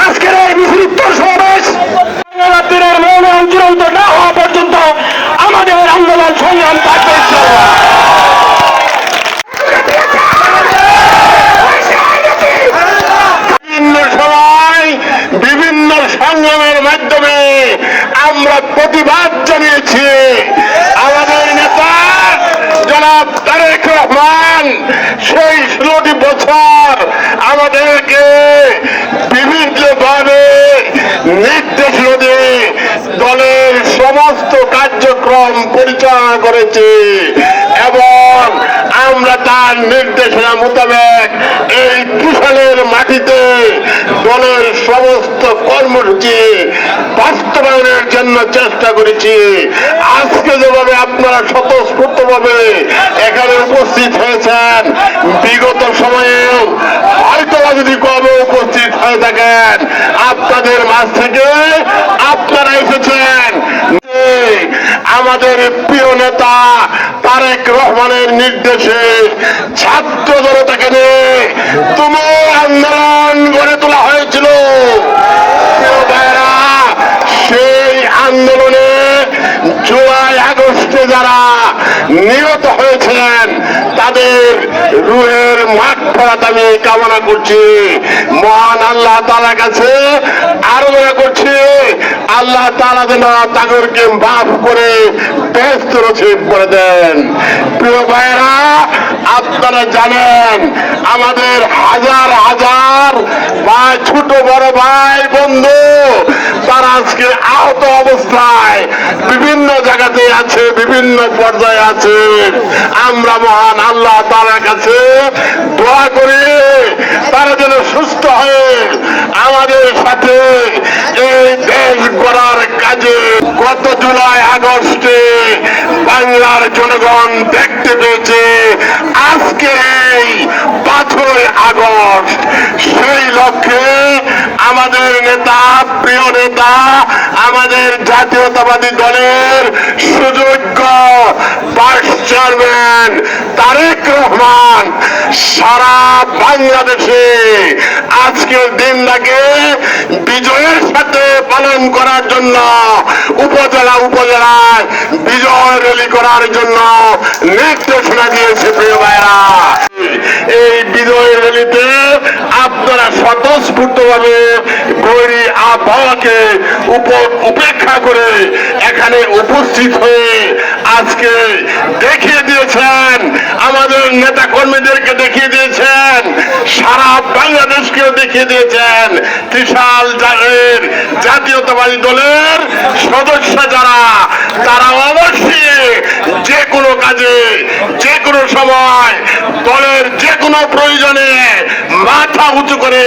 আজকের এই বিক্ষিপ্ত সমাবেশ দিনের মৌন চূড়ান্ত না হওয়া পর্যন্ত আমাদের আন্দোলন সংগ্রাম থাকবে। বিভিন্ন সময় বিভিন্ন সংগ্রামের মাধ্যমে আমরা প্রতিবাদ জানিয়েছি। আমাদের নেতা জনাব তারেক রহমান সেই 16টি বছর আমাদেরকে বিভিন্নভাবে নির্দেশ দিয়ে দলের সমস্ত কার্যক্রম পরিচালনা করেছে এবং আমরা তার নির্দেশনা মোতাবেক এই ত্রিশালের মাটিতে দলের সমস্ত কর্মসূচি বাস্তবায়নের জন্য চেষ্টা করেছি। আজকে যেভাবে আপনারা স্বতঃস্ফূর্তভাবে এখানে উপস্থিত হয়েছেন, বিগত সময়েও হয়তো যদি কবে উপস্থিত হয়ে থাকেন, আপনাদের মাঝ থেকে আপনারা এসেছেন আমাদের প্রিয় নেতা তারেক রহমানের নির্দেশে ছাত্র জনতাকে নিয়ে তুমুল আন্দোলন গড়ে তোলা হয়েছিল। প্রিয় ভাইরা, সেই আন্দোলনে জুলাই আগস্টে যারা নিহত হয়েছিলেন তাদের রুহের মাগফিরাত আমি কামনা করছি। মহান আল্লাহ তাআলার কাছে আরাধনা করছি, আল্লাহ তাআলা যেন তাদেরকে মাফ করে বেহেশত নসিব করে দেন। প্রিয় ভাইরা, আপনারা জানেন আমাদের হাজার হাজার ভাই, ছোট বড় ভাই বন্ধু তারা আজকে আহত অবস্থায় বিভিন্ন জায়গাতে আছে, বিভিন্ন পর্যায়ে আছে। আমরা মহান আল্লাহ তাআলার কাছে দোয়া করি তারা যেন সুস্থ হয়ে আমাদের সাথে এই দেশ গড়ার কাজে গত জুলাই আগস্টে বাংলার জনগণ দেখতে পেয়েছে আজকে এই 5ই আগস্ট। সেই লক্ষ্যে আমাদের নেতা, প্রিয় নেতা, আমাদের জাতীয়তাবাদী দলের সুযোগ্য ভাইস চেয়ারম্যান তারেক রহমান সারা বাংলাদেশে আজকের দিনটাকে বিজয়ের সাথে পালন করার জন্য উপজেলা উপজেলায় বিজয় র্যালি করার জন্য নির্দেশনা দিয়েছে। প্রিয় ভাইরা, এই বিজয় র্যালিতে আপনারা স্বতঃস্ফূর্তভাবে বৈরী আবহাওয়াকে উপেক্ষা করে এখানে উপস্থিত হয়ে আজকে দেখিয়ে দিয়েছেন, আমাদের নেতা কর্মীদেরকে দেখিয়ে দিয়েছেন, সারা বাংলাদেশকেও দেখিয়ে দিয়েছেন ত্রিশাল জাতীয়তাবাদী দলের সদস্য যারা, তারা অবশ্যই যে কোনো কাজে যে কোনো সময় দলের যে কোনো প্রয়োজনে মাথা উঁচু করে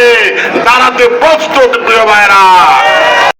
দাঁড়াতে প্রস্তুত। প্রিয় ভাইরা,